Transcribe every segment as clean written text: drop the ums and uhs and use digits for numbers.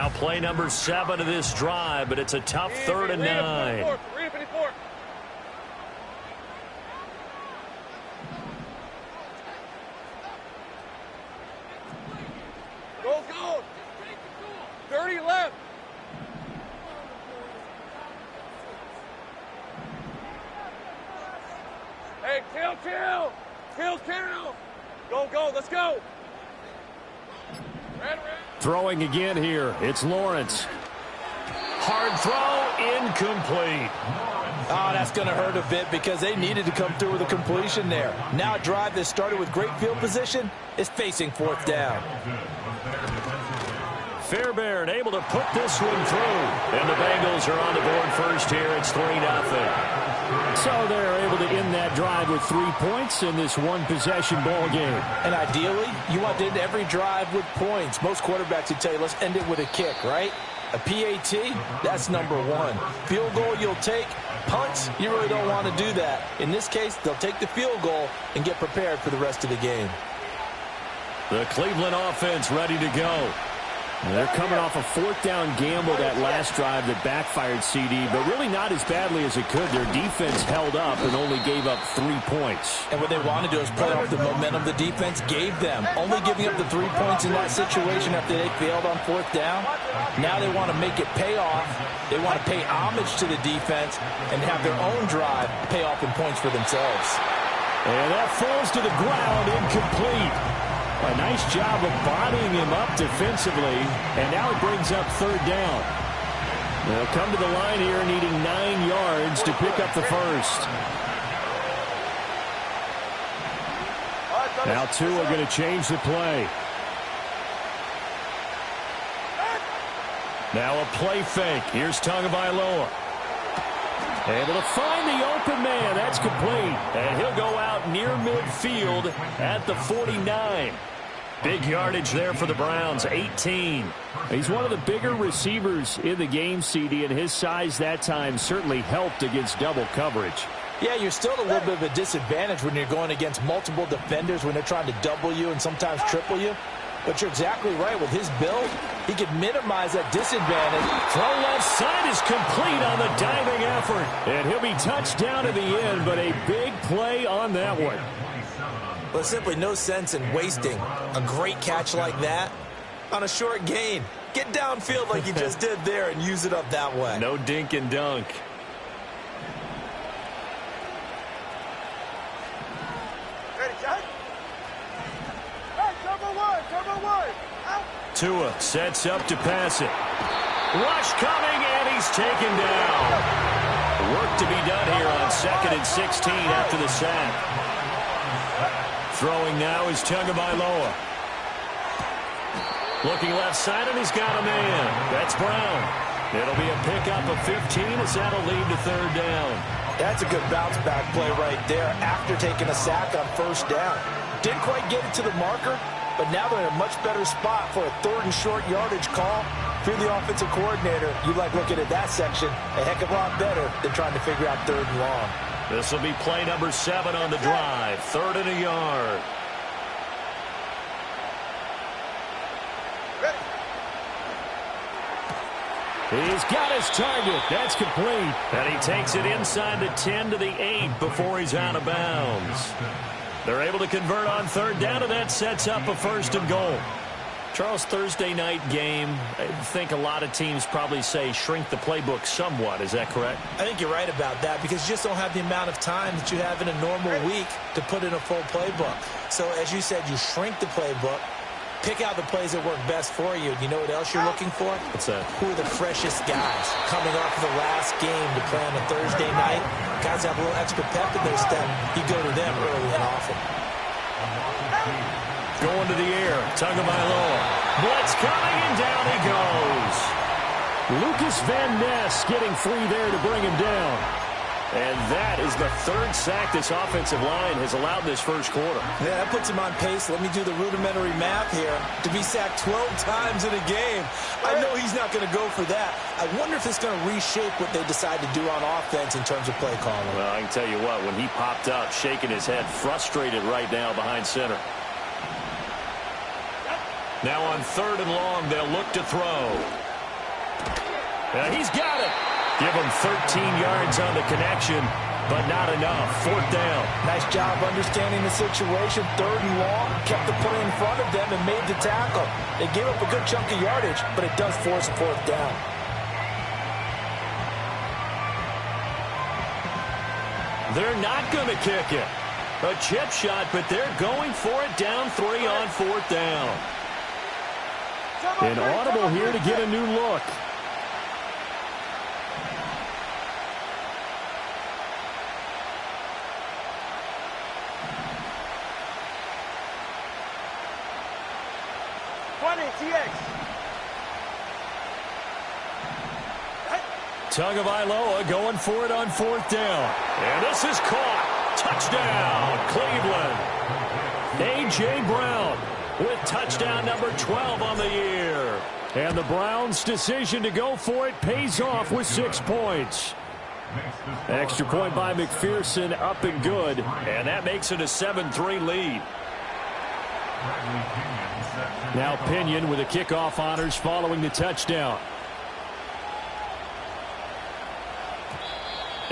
Now play number 7 of this drive, but it's a tough 3rd and 9. Go. 30 left. Hey, kill. Go, let's go. Throwing again here. It's Lawrence. Hard throw, incomplete. Oh, that's going to hurt a bit because they needed to come through with a completion there. Now a drive that started with great field position is facing 4th down. Fairbairn able to put this one through. And the Bengals are on the board first here. It's 3-0. So they're able to end that drive with 3 points in this one-possession ball game. And ideally, you want to end every drive with points. Most quarterbacks would tell you, let's end it with a kick, right? A PAT, that's number 1. Field goal you'll take. Punts, you really don't want to do that. In this case, they'll take the field goal and get prepared for the rest of the game. The Cleveland offense ready to go. They're coming off a 4th down gamble that last drive that backfired, CD, but really not as badly as it could. Their defense held up and only gave up 3 points. And what they want to do is play off the momentum the defense gave them. Only giving up the 3 points in that situation after they failed on 4th down. Now they want to make it pay off. They want to pay homage to the defense and have their own drive pay off in points for themselves. And that falls to the ground, incomplete. A nice job of bodying him up defensively, and now it brings up 3rd down. They'll come to the line here needing 9 yards to pick up the first. Now Tua going to change the play. Now a play fake. Here's Tagovailoa. Able to find the open man. That's complete. And he'll go out near midfield at the 49. Big yardage there for the Browns, 18. He's one of the bigger receivers in the game, CD, and his size that time certainly helped against double coverage. Yeah, you're still at a little bit of a disadvantage when you're going against multiple defenders, when they're trying to double you and sometimes triple you. But you're exactly right. With his build, he can minimize that disadvantage. Throw left side is complete on the diving effort. And he'll be touched down at the end, but a big play on that one. But simply no sense in wasting a great catch like that on a short gain. Get downfield like you just did there and use it up that way. No dink and dunk. Tua sets up to pass it. Rush coming, and he's taken down. Work to be done here on 2nd and 16 after the sack. Throwing now is Tagovailoa. Looking left side, and he's got a man. That's Brown. It'll be a pickup of 15 as that'll lead to 3rd down. That's a good bounce-back play right there after taking a sack on 1st down. Didn't quite get it to the marker, but now they're in a much better spot for a 3rd and short yardage call. If you're the offensive coordinator, you like looking at that section a heck of a lot better than trying to figure out 3rd and long. This will be play number 7 on the drive. 3rd and a yard. He's got his target. That's complete. And he takes it inside the 10 to the 8 before he's out of bounds. They're able to convert on 3rd down, and that sets up a 1st and goal. Charles, Thursday night game, I think a lot of teams probably say shrink the playbook somewhat. Is that correct? I think you're right about that because you just don't have the amount of time that you have in a normal week to put in a full playbook. So, as you said, you shrink the playbook, pick out the plays that work best for you. You know what else you're looking for? What's that? Who are the freshest guys coming off of the last game to play on a Thursday night? Guys have a little extra pep in their step. You go to them early and often. Going to the air. Tagovailoa. Blitz coming, and down he goes. Lucas Van Ness getting free there to bring him down. And that is the 3rd sack this offensive line has allowed in this first quarter. Yeah, that puts him on pace. Let me do the rudimentary math here. To be sacked 12 times in a game. I know he's not going to go for that. I wonder if it's going to reshape what they decide to do on offense in terms of play calling. Well, I can tell you what, when he popped up, shaking his head, frustrated right now behind center. Now on 3rd and long, they'll look to throw. He's got it. Give him 13 yards on the connection, but not enough. Fourth down. Nice job understanding the situation. 3rd and long. Kept the play in front of them and made the tackle. They gave up a good chunk of yardage, but it does force a 4th down. They're not going to kick it. A chip shot, but they're going for it down 3 on 4th down. An audible here to get a new look. Tagovailoa going for it on 4th down. And this is caught. Touchdown, Cleveland. A.J. Brown with touchdown number 12 on the year. And the Browns' decision to go for it pays off with 6 points. Extra point by McPherson, up and good. And that makes it a 7-3 lead. Now Pinion with the kickoff honors following the touchdown.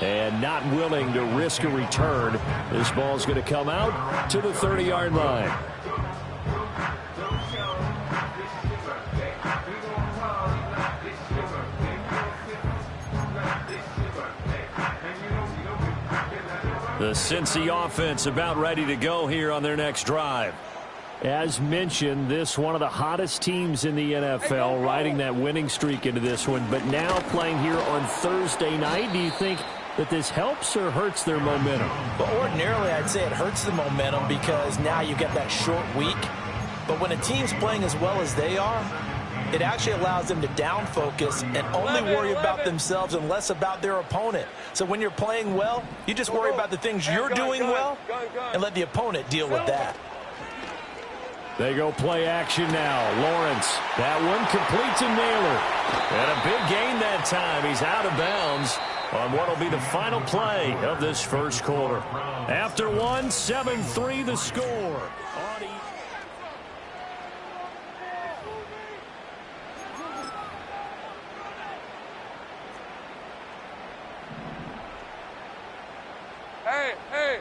And not willing to risk a return. This ball's going to come out to the 30-yard line. The Cincy offense about ready to go here on their next drive. As mentioned, this one of the hottest teams in the NFL, riding that winning streak into this one, but now playing here on Thursday night. Do you think that this helps or hurts their momentum? But ordinarily, I'd say it hurts the momentum because now you get that short week. But when a team's playing as well as they are, it actually allows them to down focus and only worry about themselves and less about their opponent. So when you're playing well, you just worry about the things you're doing well and let the opponent deal with that. They go play action now. Lawrence, that one completes a nailer. And a big gain that time. He's out of bounds on what will be the final play of this first quarter. After one, 7-3 the score. Hey.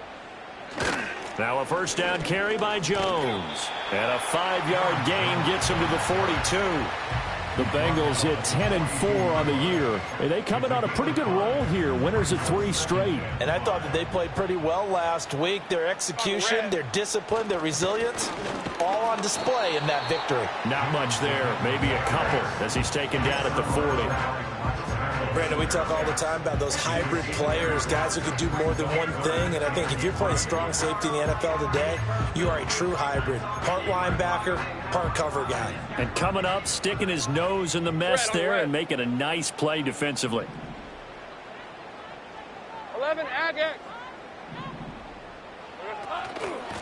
Now a first down carry by Jones. And a 5-yard gain gets him to the 42. The Bengals hit 10-4 on the year. And they coming on a pretty good roll here. Winners of 3 straight. And I thought that they played pretty well last week. Their execution, their discipline, their resilience, all on display in that victory. Not much there. Maybe a couple as he's taken down at the 40. Brandon, we talk all the time about those hybrid players, guys who can do more than one thing. And I think if you're playing strong safety in the NFL today, you are a true hybrid. Part linebacker, part cover guy. And coming up, sticking his nose in the mess there and making a nice play defensively. 11, Agate.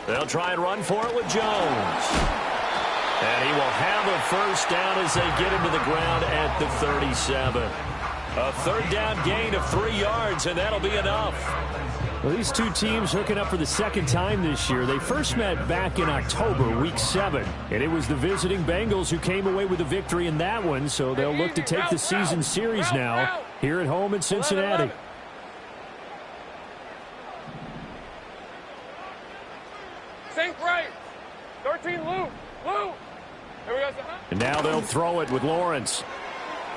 They'll try and run for it with Jones. And he will have a first down as they get him to the ground at the 37. A third down gain of 3 yards, and that'll be enough. Well, these two teams hooking up for the second time this year. They first met back in October, Week 7. And it was the visiting Bengals who came away with the victory in that one, so they'll look to take the season series now here at home in Cincinnati. 11. Sink right. 13, Lou. Here we go. And now they'll throw it with Lawrence.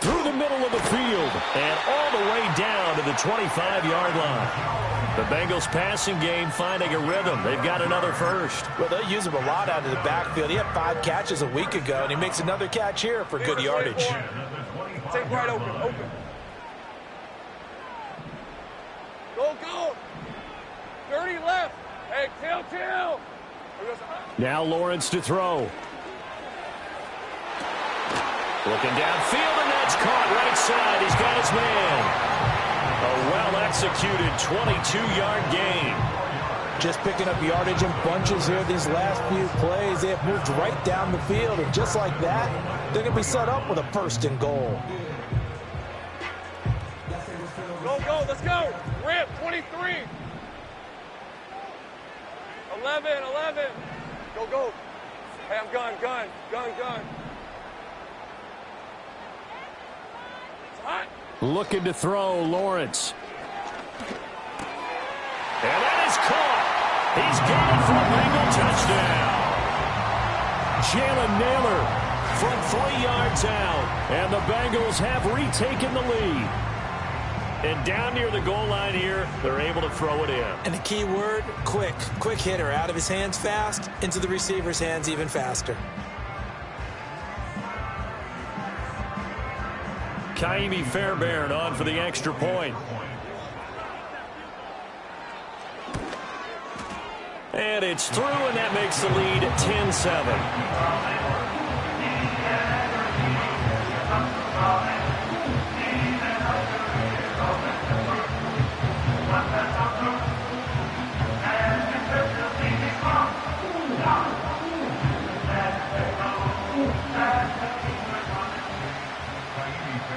Through the middle of the field. And all the way down to the 25-yard line. The Bengals passing game finding a rhythm. They've got another first. Well, they'll use him a lot out of the backfield. He had 5 catches a week ago, and he makes another catch here for good yardage. Take right open. Go. 30 left. Hey, chill. Now Lawrence to throw. Looking downfield, and that's caught right side. He's got his man. A well-executed 22-yard gain. Just picking up yardage in bunches here these last few plays. They have moved right down the field, and just like that, they're going to be set up with a first and goal. Go, let's go. Rip, 23. 11. Go. Hey, I'm gun. Looking to throw, Lawrence. And that is caught. He's got it for a Bengal touchdown. Jalen Naylor from 3 yards out. And the Bengals have retaken the lead. And down near the goal line here, they're able to throw it in. And the key word, quick. Quick hitter. Out of his hands fast, into the receiver's hands even faster. Kaimi Fairbairn on for the extra point. And it's through, and that makes the lead 10-7.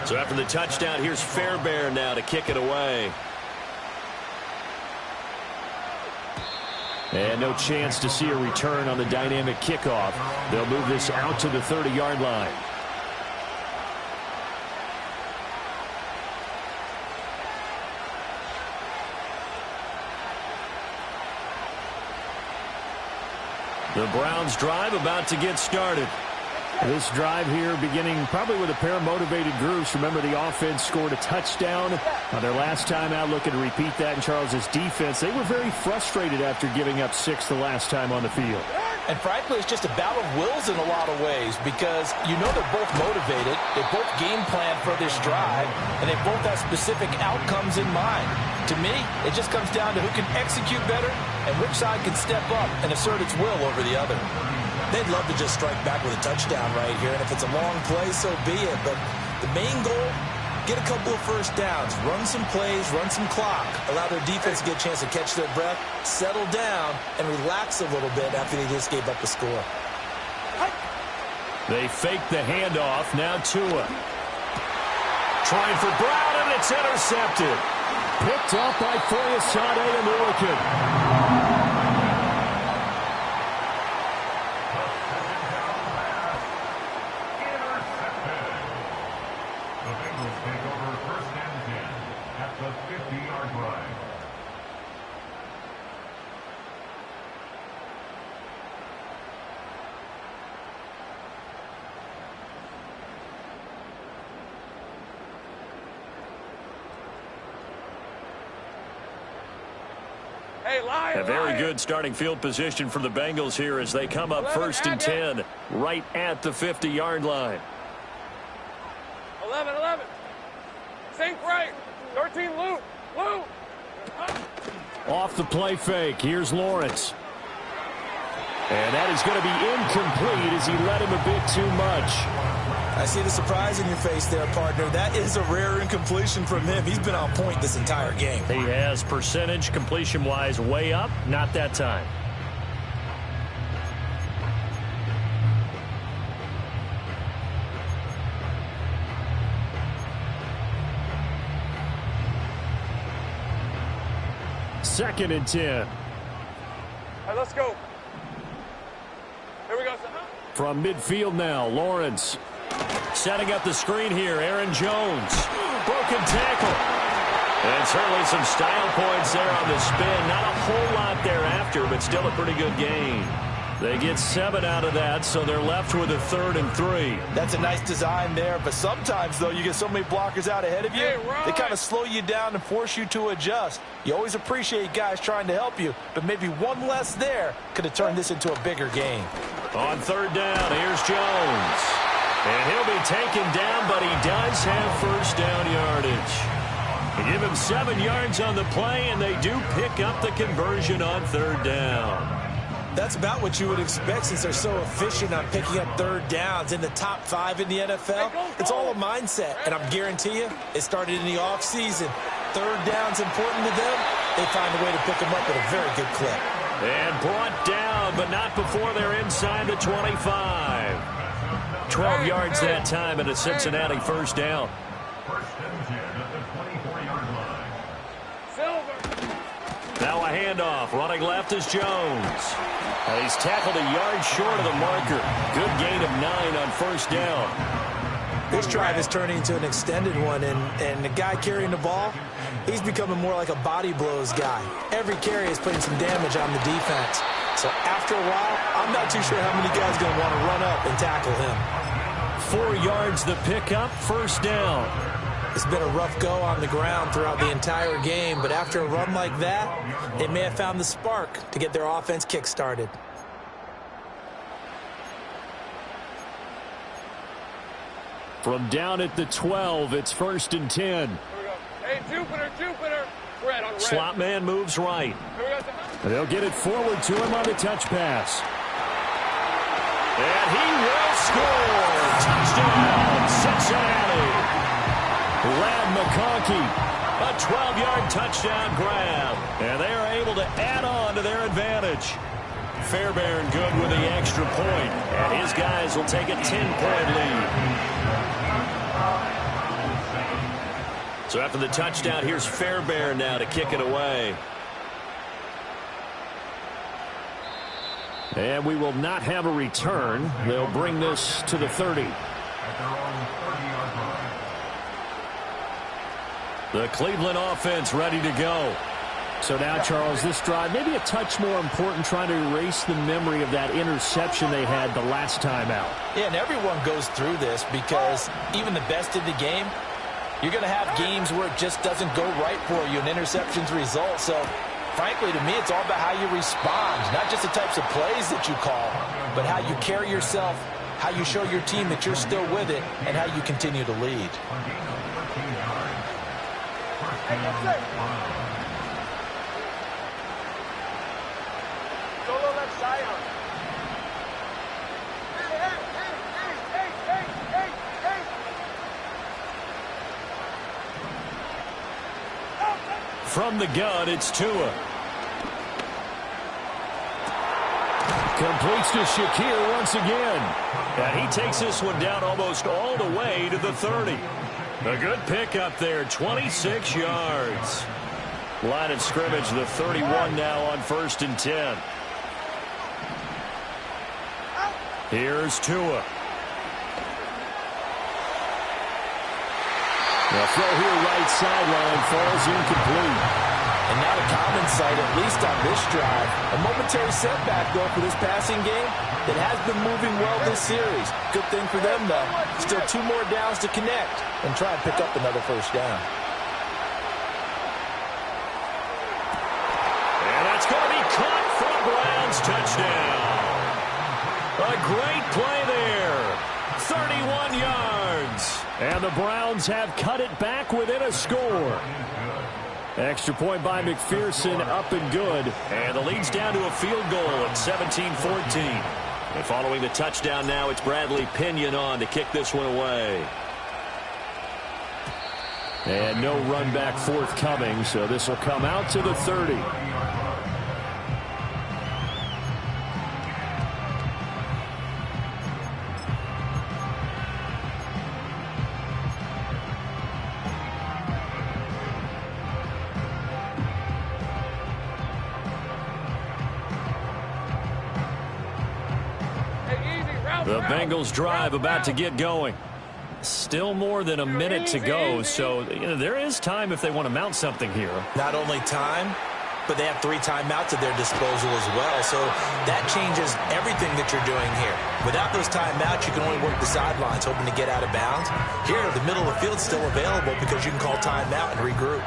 So after the touchdown, here's Fairbairn now to kick it away. And no chance to see a return on the dynamic kickoff. They'll move this out to the 30-yard line. The Browns drive about to get started. This drive here beginning probably with a pair of motivated groups. Remember, the offense scored a touchdown on their last time out. Looking to repeat that in Charles's defense. They were very frustrated after giving up 6 the last time on the field. And frankly, it's just a battle of wills in a lot of ways because you know they're both motivated. They both game plan for this drive, and they both have specific outcomes in mind. To me, it just comes down to who can execute better and which side can step up and assert its will over the other. They'd love to just strike back with a touchdown right here, and if it's a long play, so be it. But the main goal, get a couple of first downs, run some plays, run some clock, allow their defense to get a chance to catch their breath, settle down, and relax a little bit after they just gave up the score. They fake the handoff. Now Tua. Trying for Brown, and it's intercepted. Picked off by Foyesade and Milliken. A very good starting field position for the Bengals here as they come up 1st and 10 right at the 50-yard line. 11. Sink right. 13 loop. Off the play fake. Here's Lawrence. And that is going to be incomplete as he led him a bit too much. I see the surprise in your face there, partner. That is a rare incompletion from him. He's been on point this entire game. He has percentage completion-wise way up. Not that time. Second and 10. All right, let's go. Here we go. From midfield now, Lawrence. Setting up the screen here, Aaron Jones. Broken tackle. And certainly some style points there on the spin. Not a whole lot thereafter, but still a pretty good gain. They get 7 out of that, so they're left with a 3rd and 3. That's a nice design there, but sometimes, though, you get so many blockers out ahead of you, they kind of slow you down and force you to adjust. You always appreciate guys trying to help you, but maybe one less there could have turned this into a bigger game. On 3rd down, here's Jones. And he'll be taken down, but he does have 1st down yardage. They give him 7 yards on the play, and they do pick up the conversion on 3rd down. That's about what you would expect since they're so efficient on picking up 3rd downs in the top 5 in the NFL. It's all a mindset, and I guarantee you it started in the offseason. 3rd down's important to them. They find a way to pick them up at a very good clip. And brought down, but not before they're inside the 25. 12 yards that time and a Cincinnati 1st down. Now a handoff. Running left is Jones. And he's tackled a yard short of the marker. Good gain of 9 on 1st down. This drive is turning into an extended one, and the guy carrying the ball, he's becoming more like a body blows guy. Every carry is putting some damage on the defense. So after a while, I'm not too sure how many guys are going to want to run up and tackle him. 4 yards the pickup, first down. It's been a rough go on the ground throughout the entire game, but after a run like that, they may have found the spark to get their offense kick-started. From down at the 12, it's 1st and 10. Here we go. Hey, Jupiter. Red on red. Slot man moves right. Here we go. They'll get it forward to him on the touch pass. And he will score. Touchdown, Cincinnati. Lad McConkey, a 12-yard touchdown grab. And they are able to add on to their advantage. Fairbairn good with the extra point. And his guys will take a 10-point lead. So after the touchdown, here's Fairbairn now to kick it away. And we will not have a return. They'll bring this to the 30. The Cleveland offense ready to go. So now, Charles, this drive maybe a touch more important, trying to erase the memory of that interception they had the last time out. Yeah, and everyone goes through this because even the best in the game, you're going to have games where it just doesn't go right for you, and interceptions result. So, frankly, to me, it's all about how you respond, not just the types of plays that you call, but how you carry yourself, how you show your team that you're still with it, and how you continue to lead. Solo left side. From the gun, it's Tua. Completes to Shakir once again. And he takes this one down almost all the way to the 30. A good pickup there, 26 yards. Line of scrimmage, the 31 now on 1st and 10. Here's Tua. The throw here right sideline falls incomplete. And not a common sight, at least on this drive. A momentary setback, though, for this passing game that has been moving well this series. Good thing for them, though. Still 2 more downs to connect and try and pick up another first down. And that's going to be caught for a Browns touchdown. A great play there. 31 yards. And the Browns have cut it back within a score. Extra point by McPherson, up and good. And the lead's down to a field goal at 17-14. And following the touchdown now, it's Bradley Pinion on to kick this one away. And no run back forthcoming, so this will come out to the 30. The Bengals drive about to get going. Still more than a minute to go, so there is time if they want to mount something here. Not only time, but they have 3 timeouts at their disposal as well, so that changes everything that you're doing here. Without those timeouts, you can only work the sidelines, hoping to get out of bounds. Here, the middle of the field's still available because you can call timeout and regroup.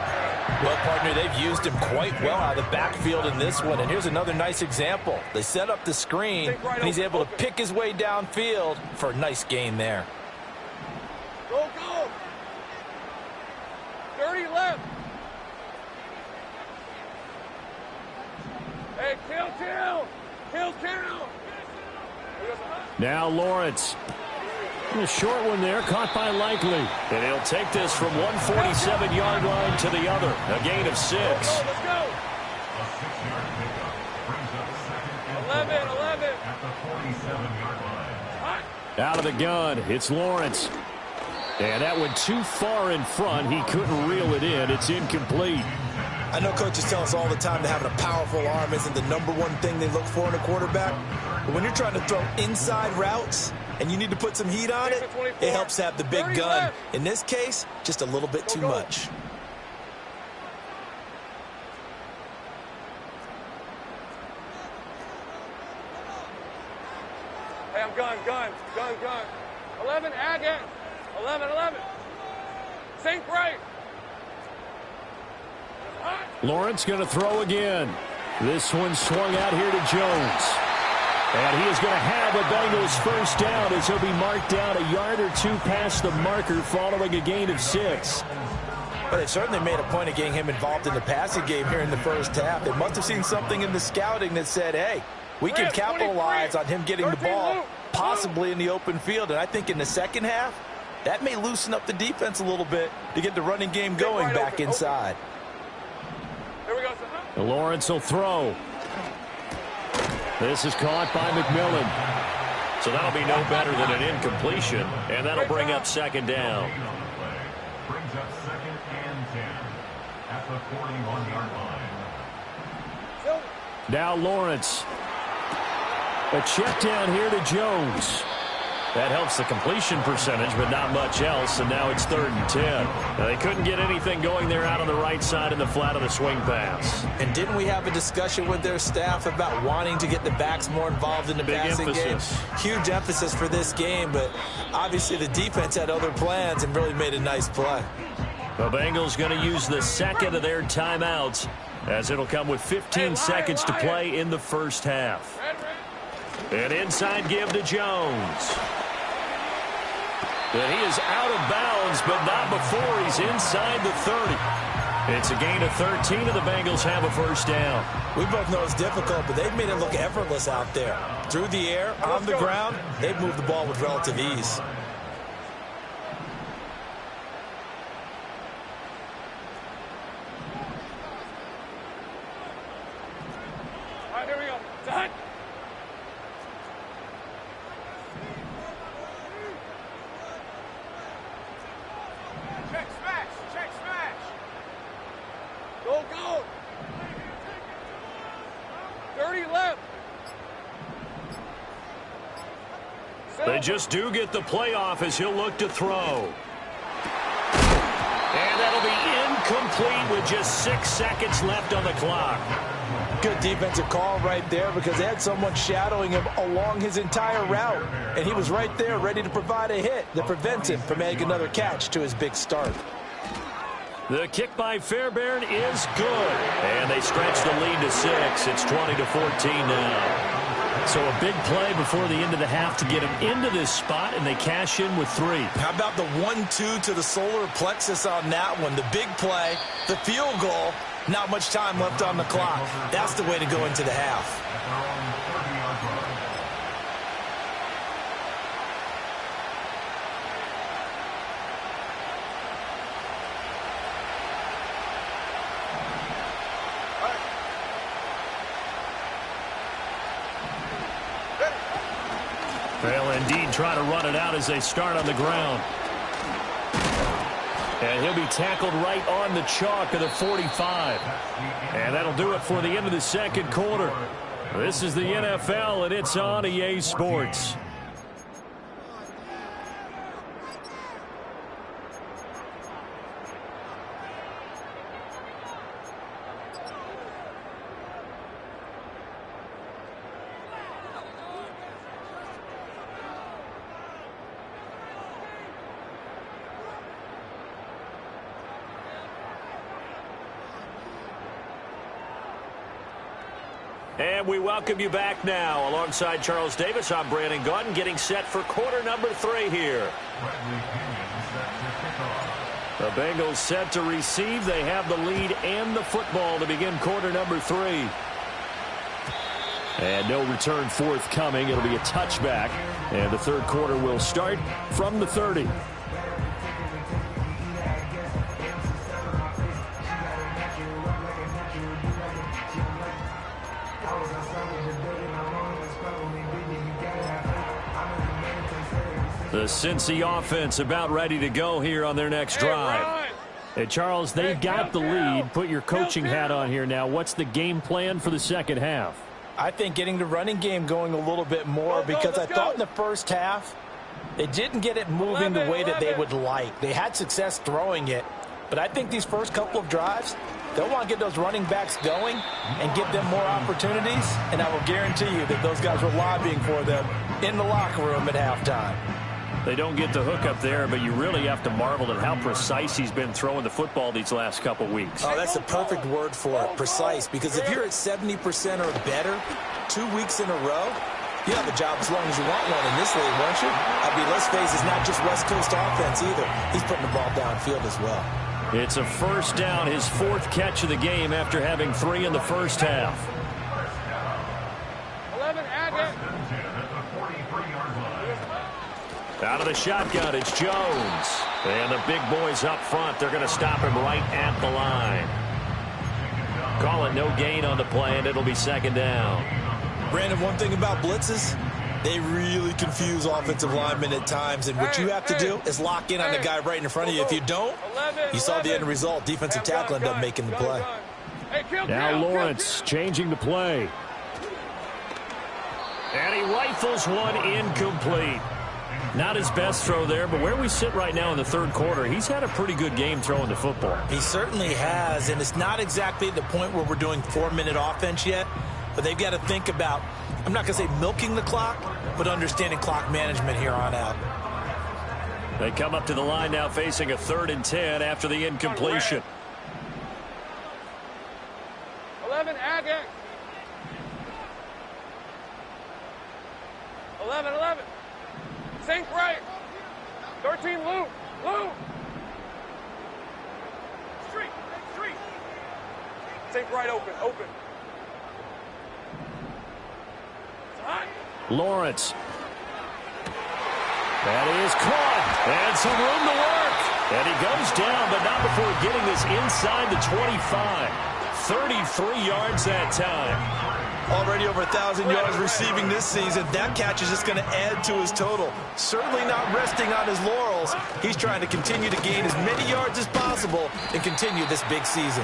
Well, partner, they've used him quite well out of the backfield in this one, and here's another nice example. They set up the screen, and he's able to pick his way downfield for a nice gain there. Go! 30 left. Hey, kill. Now Lawrence. A short one there, caught by Likely. And he'll take this from 147-yard line to the other. A gain of 6. Let's go. 11. Out of the gun, it's Lawrence. And that went too far in front. He couldn't reel it in. It's incomplete. I know coaches tell us all the time that having a powerful arm isn't the #1 thing they look for in a quarterback. But when you're trying to throw inside routes and you need to put some heat on it, it helps have the big gun. In this case, just a little bit too much. Hey, I'm gun. 11, again. 11. Sink right. Lawrence going to throw again. This one swung out here to Jones. And he is going to have a Bengals first down as he'll be marked down a yard or two past the marker following a gain of 6. But they certainly made a point of getting him involved in the passing game here in the first half. They must have seen something in the scouting that said, hey, we can capitalize on him getting the ball possibly in the open field. And I think in the second half, that may loosen up the defense a little bit to get the running game going back inside. Here we go. Lawrence will throw. This is caught by McMillan. So that'll be no better than an incompletion, and that'll bring up second down. Brings up 2nd and 10 at the 41-yard line. Now Lawrence. A check down here to Jones. That helps the completion percentage, but not much else, and now it's 3rd and 10. Now, they couldn't get anything going there out on the right side in the flat of the swing pass. And didn't we have a discussion with their staff about wanting to get the backs more involved in the passing game? Huge emphasis for this game, but obviously the defense had other plans and really made a nice play. The Bengals going to use the second of their timeouts, as it'll come with 15 seconds to play in the first half. An inside give to Jones. And he is out of bounds, but not before he's inside the 30. It's a gain of 13, and the Bengals have a first down. We both know it's difficult, but they've made it look effortless out there. Through the air, on the ground, they've moved the ball with relative ease. All right, here we go. Done. Check smash. Go. 30 left. They just do get the playoff as he'll look to throw. And that'll be incomplete with just 6 seconds left on the clock. Good defensive call right there because they had someone shadowing him along his entire route. And he was right there ready to provide a hit that prevents him from making another catch to his big start. The kick by Fairbairn is good. And they stretch the lead to 6. It's 20-14 now. So a big play before the end of the half to get him into this spot, and they cash in with 3. How about the 1-2 to the solar plexus on that one? The big play, the field goal, not much time left on the clock. That's the way to go into the half. They'll indeed try to run it out as they start on the ground. And he'll be tackled right on the chalk of the 45. And that'll do it for the end of the second quarter. This is the NFL, and it's on EA Sports. And we welcome you back now. Alongside Charles Davis, I'm Brandon Gaudin, getting set for quarter number 3 here. The Bengals set to receive. They have the lead and the football to begin quarter number 3. And no return forthcoming. It'll be a touchback. And the third quarter will start from the 30. The Cincy offense about ready to go here on their next drive. And Charles, they've got the lead. Put your coaching hat on here now. What's the game plan for the second half? I think getting the running game going a little bit more because I thought in the first half They didn't get it moving the way that they would like. They had success throwing it, but I think these first couple of drives, they'll want to get those running backs going and give them more opportunities, and I will guarantee you that those guys were lobbying for them in the locker room at halftime. They don't get the hook up there, but you really have to marvel at how precise he's been throwing the football these last couple weeks. Oh, that's the perfect word for it, precise, because if you're at 70% or better 2 weeks in a row, you have a job as long as you want one in this league, won't you? I mean, let's face it, it's not just West Coast offense either. He's putting the ball downfield as well. It's a first down, his 4th catch of the game after having 3 in the first half. 11, Agate. Out of the shotgun, it's Jones. And the big boys up front, they're going to stop him right at the line. Call it no gain on the play, and it'll be 2nd down. Brandon, one thing about blitzes, they really confuse offensive linemen at times, and what you have to do is lock in on the guy right in front of you. If you don't, you saw the end result. Defensive tackle ended up making the play. Now Lawrence changing the play. And he rifles one incomplete. Not his best throw there, but where we sit right now in the 3rd quarter, he's had a pretty good game throwing the football. He certainly has, and it's not exactly the point where we're doing 4-minute offense yet, but they've got to think about, I'm not going to say milking the clock, but understanding clock management here on out. They come up to the line now facing a 3rd and 10 after the incompletion. 11, Agate. 11. Sink right. 13, Lou. Street. Sink right, open. Lawrence. That is caught. And some room to work. And he goes down, but not before getting this inside the 25. 33 yards that time. Already over 1,000 yards receiving this season. That catch is just going to add to his total. Certainly not resting on his laurels. He's trying to continue to gain as many yards as possible and continue this big season.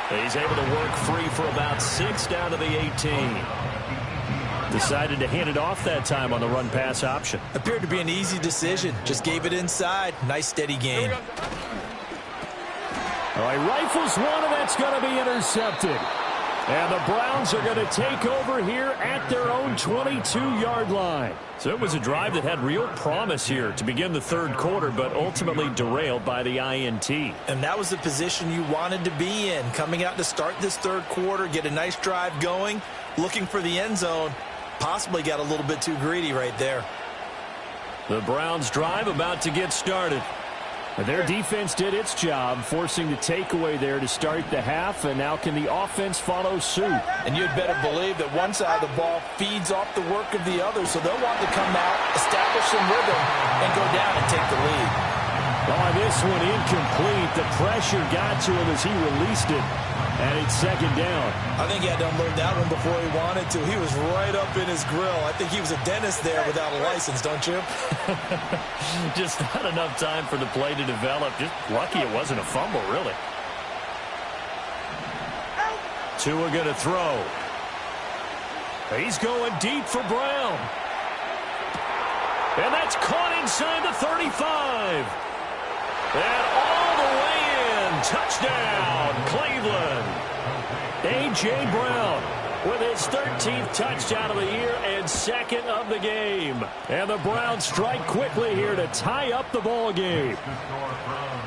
He's able to work free for about 6 down to the 18. Decided to hand it off that time on the run-pass option. Appeared to be an easy decision. Just gave it inside. Nice, steady gain. All right, rifles one, and that's going to be intercepted. And the Browns are going to take over here at their own 22-yard line. So it was a drive that had real promise here to begin the 3rd quarter, but ultimately derailed by the INT. And that was the position you wanted to be in. Coming out to start this 3rd quarter, get a nice drive going, looking for the end zone. Possibly got a little bit too greedy right there. The Browns drive about to get started. Their defense did its job, forcing the takeaway there to start the half, and now can the offense follow suit? And you'd better believe that one side of the ball feeds off the work of the other, so they'll want to come out, establish some rhythm, and go down and take the lead. Oh, this one incomplete. The pressure got to him as he released it, and it's 2nd down. I think he had to unload that one before he wanted to. He was right up in his grill. I think he was a dentist there without a license, don't you? Just not enough time for the play to develop. Just lucky it wasn't a fumble, really. Tua going to throw. He's going deep for Brown. And that's caught inside the 35. And all the way in. Touchdown, Cleveland. A.J. Brown with his 13th touchdown of the year and 2nd of the game. And the Browns strike quickly here to tie up the ball game.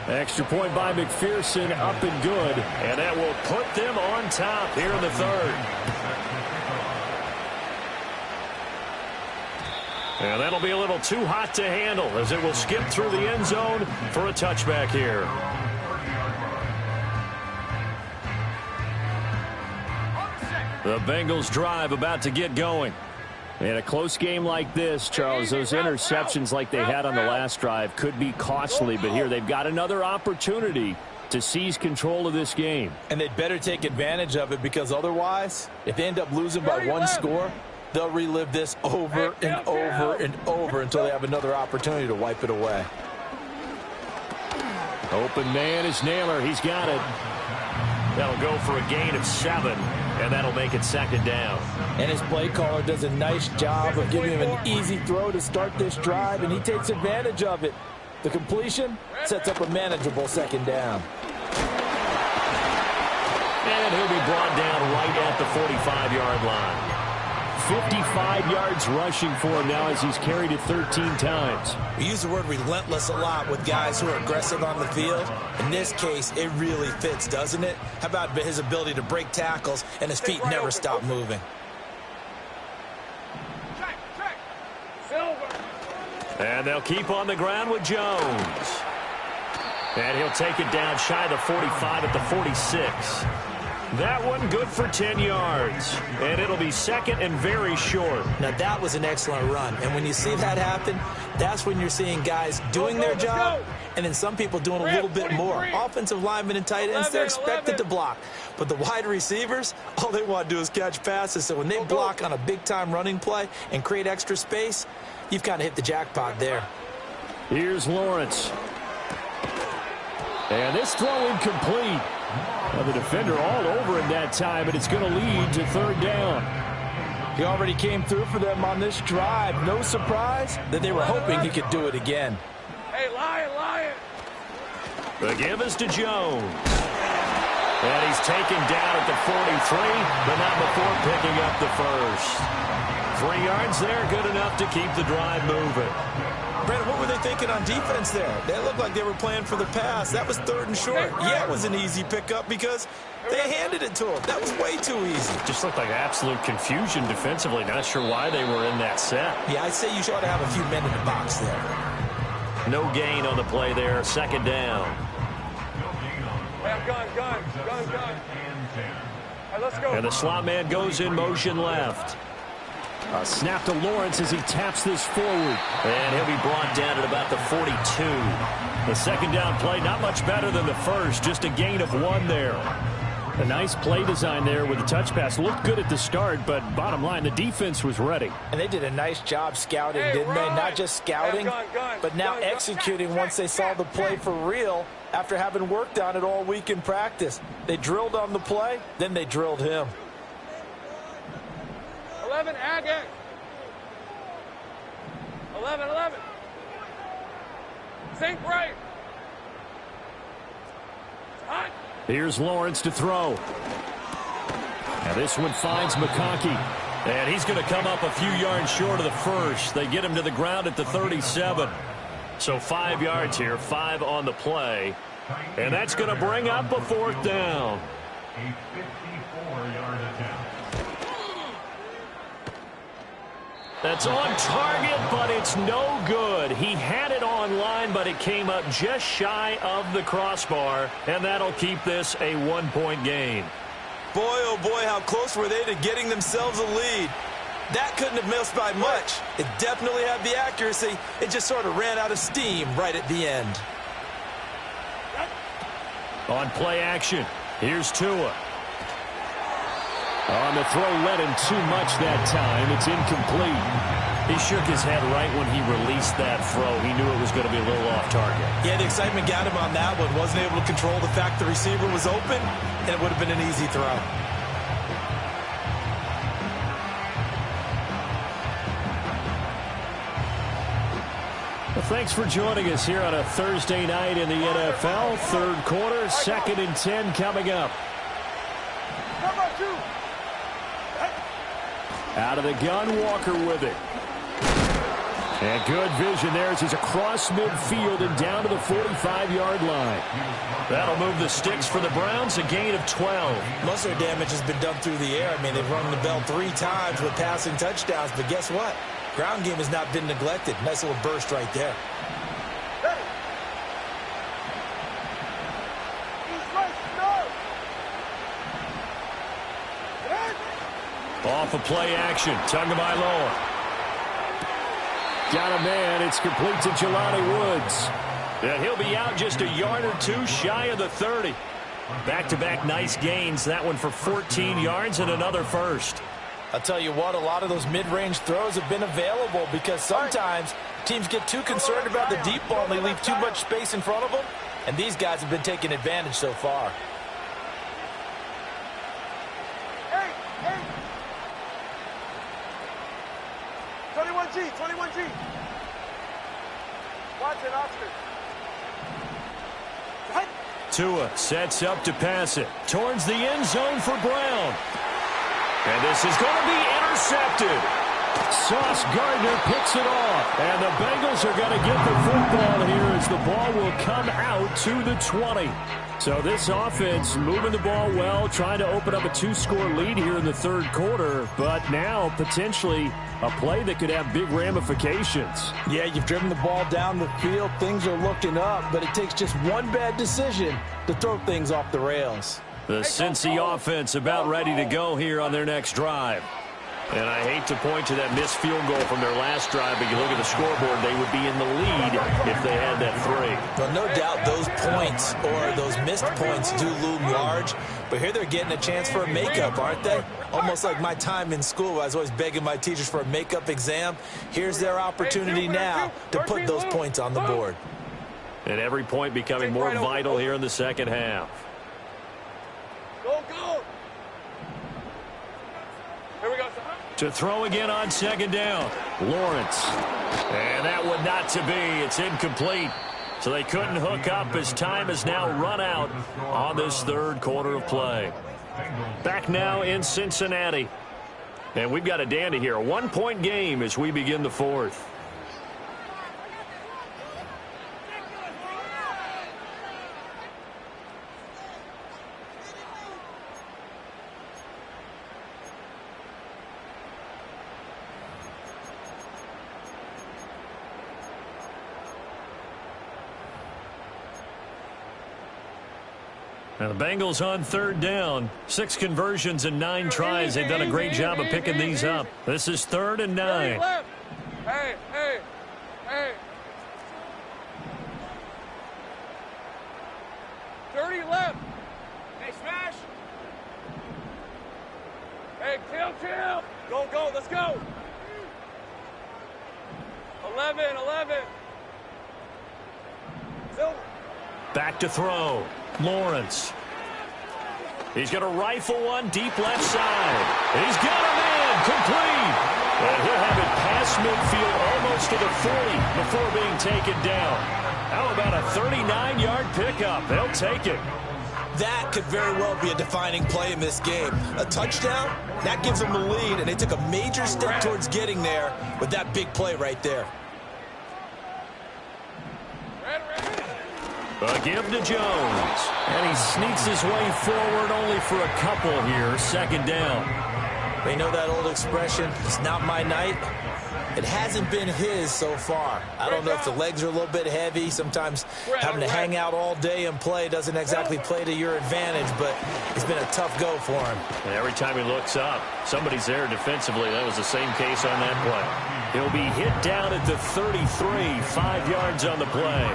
Extra point by McPherson, up and good. And that will put them on top here in the 3rd. And that'll be a little too hot to handle as it will skip through the end zone for a touchback here. The Bengals drive about to get going. In a close game like this, Charles, those interceptions like they had on the last drive could be costly, but here they've got another opportunity to seize control of this game. And they'd better take advantage of it, because otherwise, if they end up losing by 1 score, they'll relive this over and over and over until they have another opportunity to wipe it away. Open man is Naylor. He's got it. That'll go for a gain of 7, and that'll make it 2nd down. And his play caller does a nice job of giving him an easy throw to start this drive, and he takes advantage of it. The completion sets up a manageable 2nd down. And he'll be brought down right at the 45-yard line. 55 yards rushing for him now as he's carried it 13 times. We use the word relentless a lot with guys who are aggressive on the field. In this case, it really fits, doesn't it? How about his ability to break tackles and his feet never stop moving? And they'll keep on the ground with Jones. And he'll take it down shy of the 45 at the 46. That one good for 10 yards. And it'll be 2nd and very short. Now, that was an excellent run. And when you see that happen, that's when you're seeing guys doing their job and then some people doing a little bit more. Offensive linemen and tight ends, they're expected to block. But the wide receivers, all they want to do is catch passes. So when they block on a big-time running play and create extra space, you've kind of hit the jackpot there. Here's Lawrence. And this throw incomplete. Well, the defender all over him that time, and it's going to lead to 3rd down. He already came through for them on this drive. No surprise that they were hoping he could do it again. Hey, Lion! The give is to Jones. And he's taken down at the 43, but not before picking up the first. 3 yards there, good enough to keep the drive moving. Brandon, what were they thinking on defense there? They looked like they were playing for the pass. That was 3rd and short. Yeah, it was an easy pickup because they handed it to him. That was way too easy. Just looked like absolute confusion defensively. Not sure why they were in that set. Yeah, I'd say you should have a few men in the box there. No gain on the play there. 2nd down. Gun. Hey, let's go. And the slot man goes in motion left. A snap to Lawrence as he taps this forward. And he'll be brought down at about the 42. The 2nd down play, not much better than the first. Just a gain of 1 there. A nice play design there with the touch pass. Looked good at the start, but bottom line, the defense was ready. And they did a nice job scouting, didn't they? Not just scouting, but now executing once they saw the play for real after having worked on it all week in practice. They drilled on the play, then they drilled him. 11, Agate. 11. Sink right. Hot. Here's Lawrence to throw. Now this one finds McConkey. And he's going to come up a few yards short of the first. They get him to the ground at the 37. So 5 yards here, 5 on the play. And that's going to bring up a 4th down. A 54-yard attempt. That's on target, but it's no good. He had it on line, but it came up just shy of the crossbar, and that'll keep this a 1-point game. Boy, oh boy, how close were they to getting themselves a lead. That couldn't have missed by much. It definitely had the accuracy. It just sort of ran out of steam right at the end. On play action, here's Tua. On the throw, led him too much that time. It's incomplete. He shook his head right when he released that throw. He knew it was going to be a little off target. Yeah, the excitement got him on that one. Wasn't able to control the fact the receiver was open, and it would have been an easy throw. Well, thanks for joining us here on a Thursday night in the NFL. 3rd quarter, 2nd and 10 coming up. Out of the gun, Walker with it. And good vision there as he's across midfield and down to the 45-yard line. That'll move the sticks for the Browns, a gain of 12. Most of their damage has been done through the air. I mean, they've rung the bell 3 times with passing touchdowns, but guess what? Ground game has not been neglected. Nice little burst right there. Off of play action, Tagovailoa. Got a man, it's complete to Jelani Woods. And he'll be out just a yard or 2 shy of the 30. Back-to-back nice gains, that one for 14 yards and another first. I'll tell you what, a lot of those mid-range throws have been available because sometimes teams get too concerned about the deep ball and they leave too much space in front of them, and these guys have been taking advantage so far. 21G, 21G. Watson, Oxford. Tua sets up to pass it towards the end zone for Brown. And this is going to be intercepted. Sauce Gardner picks it off. And the Bengals are going to get the football here as the ball will come out to the 20. So this offense moving the ball well, trying to open up a 2-score lead here in the third quarter, but now potentially a play that could have big ramifications. Yeah, you've driven the ball down the field. Things are looking up, but it takes just one bad decision to throw things off the rails. The Cincy offense about ready to go here on their next drive. And I hate to point to that missed field goal from their last drive, but you look at the scoreboard, they would be in the lead if they had that 3. Well, no doubt those points or those missed points do loom large, but here they're getting a chance for a makeup, aren't they? Almost like my time in school, I was always begging my teachers for a makeup exam. Here's their opportunity now to put those points on the board. And every point becoming more vital here in the second half. Go, go. Here we go. To throw again on second down. Lawrence. And that would not to be. It's incomplete. So they couldn't hook up as time has now run out on this third quarter of play. Back now in Cincinnati. And we've got a dandy here. A 1-point game as we begin the fourth. Now the Bengals on third down. 6 conversions and 9 tries. They've done a great job of picking these up. This is 3rd and 9. Hey, hey, hey. 30 left. Hey, smash. Hey, chill. Go, go, let's go. 11. Silver. Back to throw. Lawrence. He's going to rifle one deep left side. He's got a man complete. And he'll have it past midfield almost to the 40 before being taken down. How about a 39-yard pickup? They'll take it. That could very well be a defining play in this game. A touchdown, that gives them the lead, and they took a major step towards getting there with that big play right there. A give to Jones. And he sneaks his way forward only for a couple here. 2nd down. They know that old expression, it's not my night. It hasn't been his so far. I don't know if the legs are a little bit heavy. Sometimes having to hang out all day and play doesn't exactly play to your advantage, but it's been a tough go for him. And every time he looks up, somebody's there defensively. That was the same case on that play. He'll be hit down at the 33, 5 yards on the play.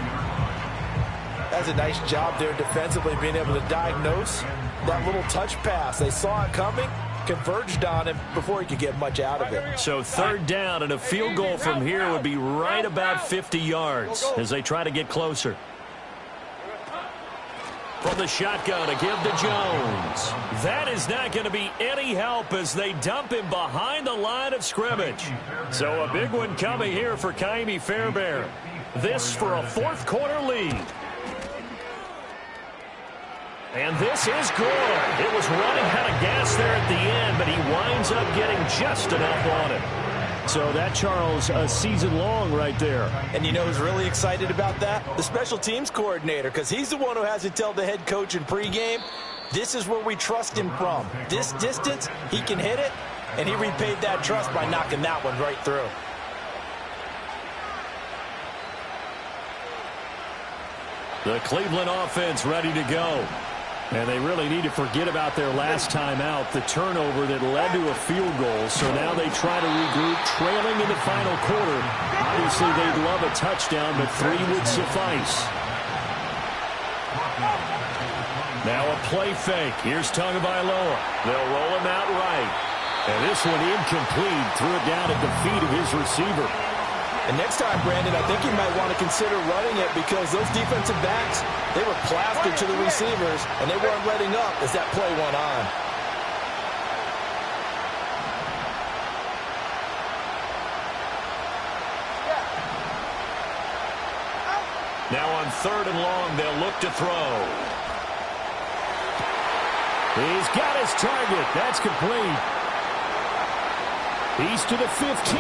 That's a nice job there defensively, being able to diagnose that little touch pass. They saw it coming, converged on him before he could get much out of it. So 3rd down, and a field goal from here would be right about 50 yards as they try to get closer. From the shotgun, a give to Jones. That is not going to be any help as they dump him behind the line of scrimmage. So a big one coming here for Kaimi Fairbairn. This for a 4th quarter lead. And this is good. It was running out of gas there at the end, but he winds up getting just enough on it. So that, Charles, a season long right there. And you know who's really excited about that? The special teams coordinator, because he's the one who has to tell the head coach in pregame, this is where we trust him from. This distance, he can hit it, and he repaid that trust by knocking that one right through. The Cleveland offense ready to go. And they really need to forget about their last time out, the turnover that led to a field goal. So now they try to regroup, trailing in the final quarter. Obviously, they'd love a touchdown, but 3 would suffice. Now a play fake. Here's Tagovailoa. They'll roll him out right. And this one incomplete. Threw it down at the feet of his receiver. And next time, Brandon, I think you might want to consider running it because those defensive backs, they were plastered to the receivers, and they weren't letting up as that play went on. on 3rd and long. They'll look to throw. He's got his target. That's complete. He's to the 15.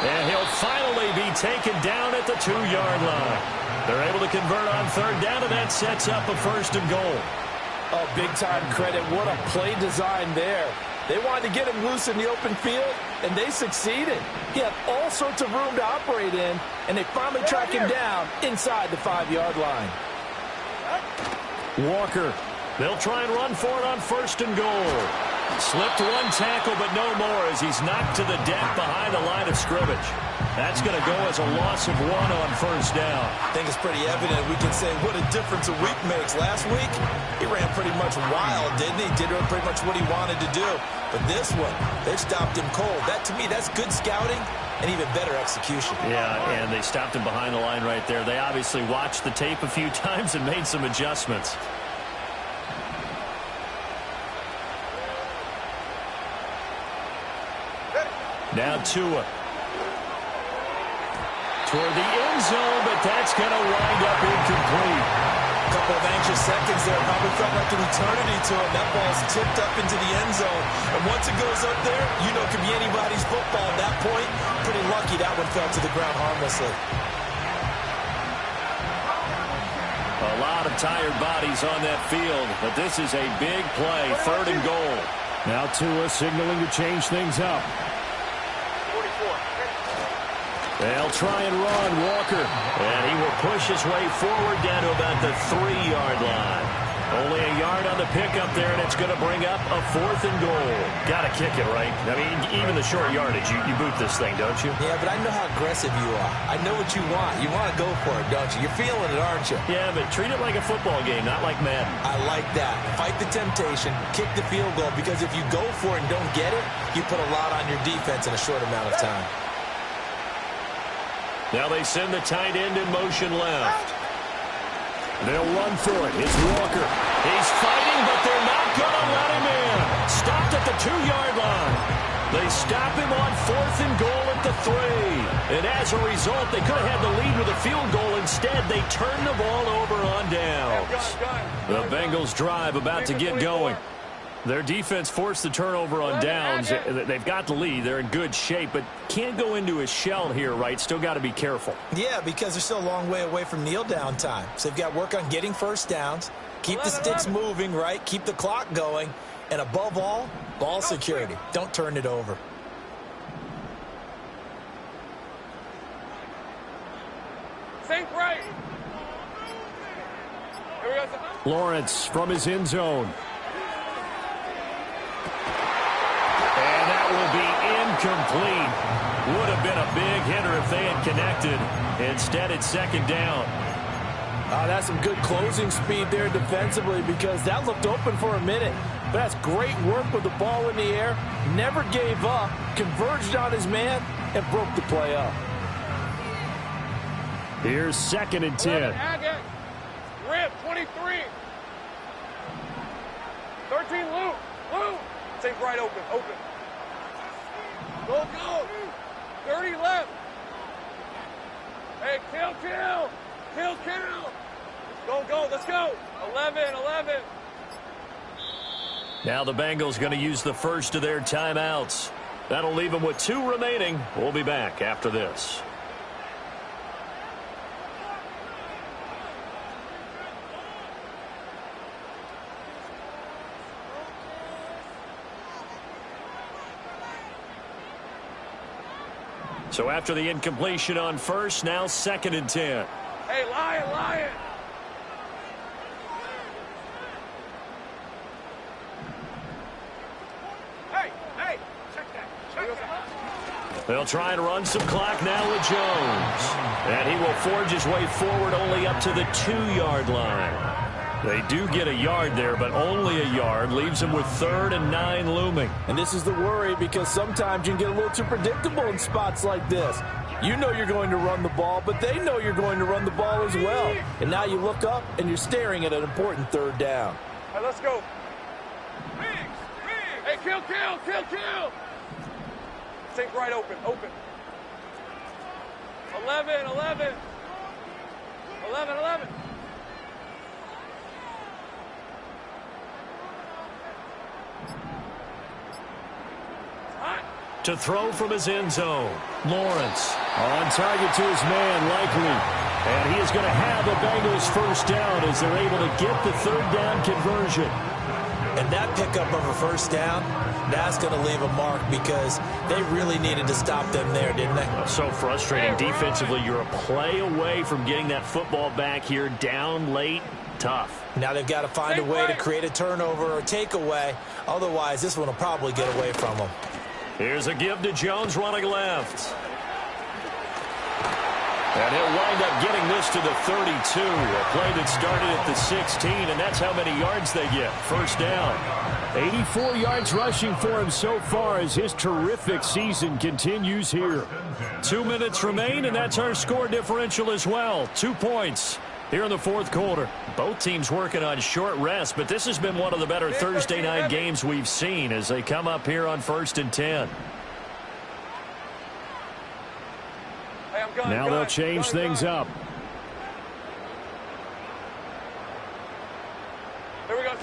And he'll finally be taken down at the 2-yard line. They're able to convert on 3rd down, and that sets up a 1st and goal. Oh, big-time credit. What a play design there. They wanted to get him loose in the open field, and they succeeded. He had all sorts of room to operate in, and they finally track him down inside the 5-yard line. Walker. They'll try and run for it on 1st and goal. Slipped one tackle, but no more as he's knocked to the deck behind the line of scrimmage. That's going to go as a loss of 1 on 1st down. I think it's pretty evident we can say what a difference a week makes. Last week, he ran pretty much wild, didn't he? Did pretty much what he wanted to do. But this one, they stopped him cold. That, to me, that's good scouting and even better execution. Yeah, and they stopped him behind the line right there. They obviously watched the tape a few times and made some adjustments. Now Tua. Toward the end zone, but that's going to wind up incomplete. A couple of anxious seconds there. Probably felt like an eternity to him. That ball's tipped up into the end zone. And once it goes up there, you know it could be anybody's football at that point. Pretty lucky that one fell to the ground harmlessly. A lot of tired bodies on that field, but this is a big play. 3rd and goal. Now Tua signaling to change things up. They'll try and run Walker. And he will push his way forward down to about the 3-yard line. Only a yard on the pickup there, and it's going to bring up a 4th and goal. Got to kick it, right? I mean, even the short yardage, you boot this thing, don't you? Yeah, but I know how aggressive you are. I know what you want. You want to go for it, don't you? You're feeling it, aren't you? Yeah, but treat it like a football game, not like Madden. I like that. Fight the temptation, kick the field goal, because if you go for it and don't get it, you put a lot on your defense in a short amount of time. Now they send the tight end in motion left. They'll run for it. It's Walker. He's fighting, but they're not going to let him in. Stopped at the 2-yard line. They stop him on 4th and goal at the 3. And as a result, they could have had the lead with a field goal. Instead, they turn the ball over on downs. The Bengals drive about to get going. Their defense forced the turnover on downs. They've got the lead. They're in good shape, but can't go into a shell here, right? Still got to be careful. Yeah, because they're still a long way away from kneel down time. So they've got to work on getting 1st downs, keep the sticks moving, right? Keep the clock going, and above all, ball security. Don't turn it over. Think right. Here we go. Lawrence from his end zone. Will be incomplete. Would have been a big hitter if they had connected. Instead, it's 2nd down. That's some good closing speed there defensively, because that looked open for a minute. But that's great work with the ball in the air. Never gave up, converged on his man, and broke the play up. Here's 2nd and 10. Rip, 23. 13, Lou. Think right open. Go. 30 left. Hey, kill. Go. Let's go. 11. Now the Bengals going to use the first of their timeouts. That'll leave them with 2 remaining. We'll be back after this. So after the incompletion on 1st, now 2nd and 10. Hey, Lion. Hey, check that. They'll try and run some clock now with Jones. And he will forge his way forward only up to the 2-yard line. They do get a yard there, but only a yard. Leaves them with 3rd and 9 looming. And this is the worry, because sometimes you can get a little too predictable in spots like this. You know you're going to run the ball, but they know you're going to run the ball as well. And now you look up, and you're staring at an important 3rd down. All right, let's go. Hey, kill. Think right open. 11. 11. To throw from his end zone, Lawrence. On target to his man, likely. And he is going to have the Bengals first down as they're able to get the third down conversion. And that pickup of a first down, that's going to leave a mark because they really needed to stop them there, didn't they? So frustrating. Defensively, you're a play away from getting that football back here down late. Tough. Now they've got to find a way to create a turnover or takeaway. Otherwise, this one will probably get away from them. Here's a give to Jones running left. And he'll wind up getting this to the 32. A play that started at the 16, and that's how many yards they get. First down. 84 yards rushing for him so far as his terrific season continues here. 2 minutes remain, and that's our score differential as well. 2 points here in the fourth quarter. Both teams working on short rest, but this has been one of the better Thursday night games we've seen as they come up here on 1st and 10. Now they'll change things up. Here we go.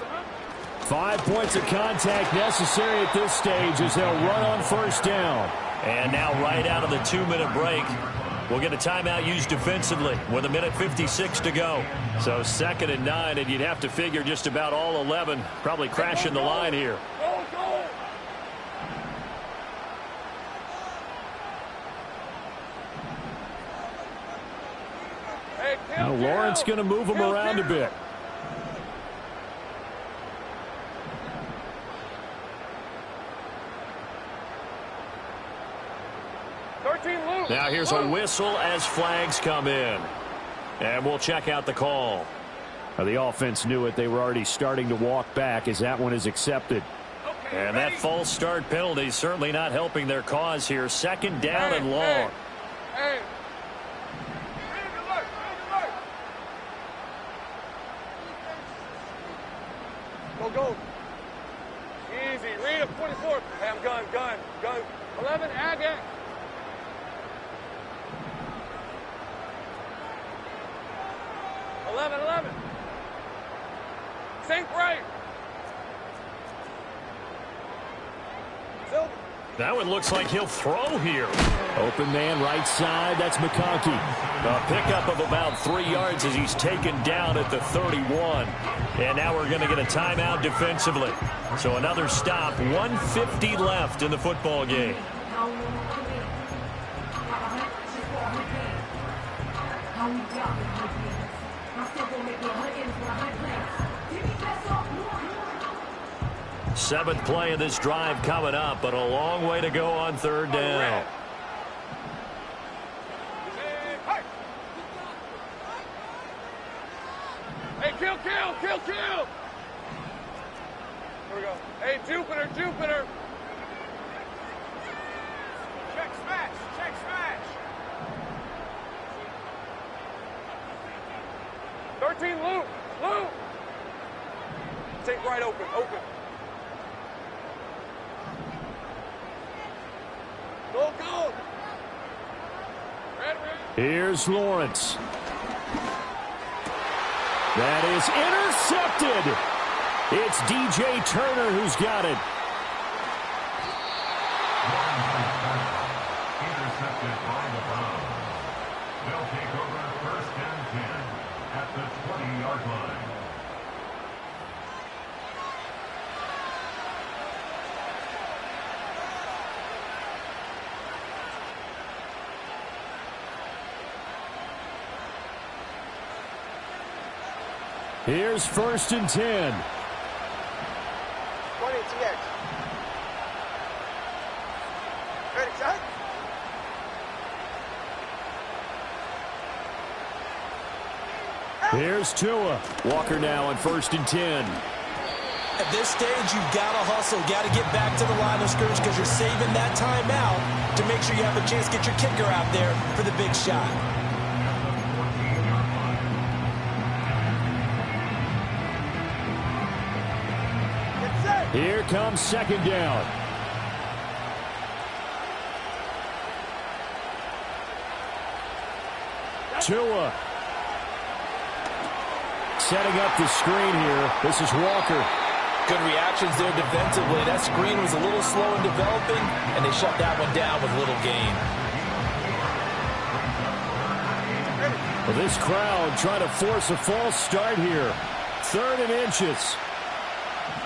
5 points of contact necessary at this stage as they'll run on first down. And now right out of the 2-minute break, we'll get a timeout used defensively with 1:56 to go. So 2nd and 9, and you'd have to figure just about all 11 probably crashing the line here. Go. Now Lawrence going to move him around a bit. Now here's a whistle as flags come in. And we'll check out the call. Now the offense knew it. They were already starting to walk back as that one is accepted. And that false start penalty is certainly not helping their cause here. 2nd down and long. Hey. Go. Easy. Read up 24. Hey, I'm gun. 11, Agate. Eleven. Sink right. Silver. That one looks like he'll throw here. Open man right side. That's McConkey. A pickup of about 3 yards as he's taken down at the 31. And now we're going to get a timeout defensively. So another stop. 1:50 left in the football game. Seventh play of this drive coming up, but a long way to go on 3rd down. Hey, kill. Here we go. Hey, Jupiter. Check smash. 13, Lou. Take right open. Go. Red. Here's Lawrence. That is intercepted. It's DJ Turner who's got it. Intercepted by the Browns. They'll take over 1st and 10 at the 20-yard line. Here's 1st and 10. 20 TX. Ready, set. Here's Tua. Walker now on 1st and 10. At this stage, you've got to hustle. Got to get back to the line of scrimmage because you're saving that timeout to make sure you have a chance to get your kicker out there for the big shot. Here comes 2nd down. Tua. setting up the screen here. This is Walker. Good reactions there defensively. That screen was a little slow in developing, and they shut that one down with little gain. Well, this crowd trying to force a false start here. 3rd and inches.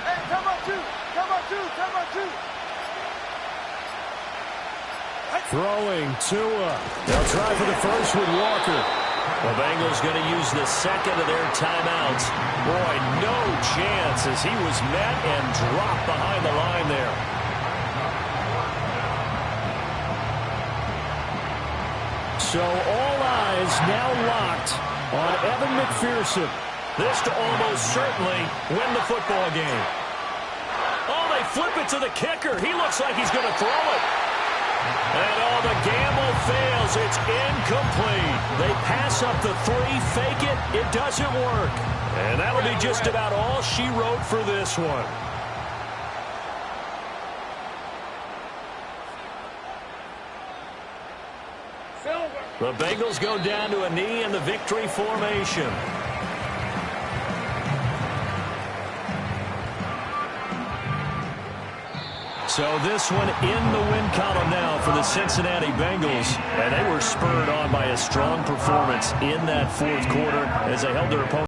Hey, come on, two. Come on, two. Come on, two. Throwing Tua. They'll try for the first with Walker. The Bengals going to use the second of their timeouts. Boy, no chance as he was met and dropped behind the line there. So all eyes now locked on Evan McPherson. This to almost certainly win the football game. Oh, they flip it to the kicker. He looks like he's going to throw it. And the gamble fails. It's incomplete. They pass up the 3, fake it. It doesn't work. And that'll be just about all she wrote for this one. The Bengals go down to a knee in the victory formation. So this one in the win column now for the Cincinnati Bengals. And they were spurred on by a strong performance in that 4th quarter as they held their opponent.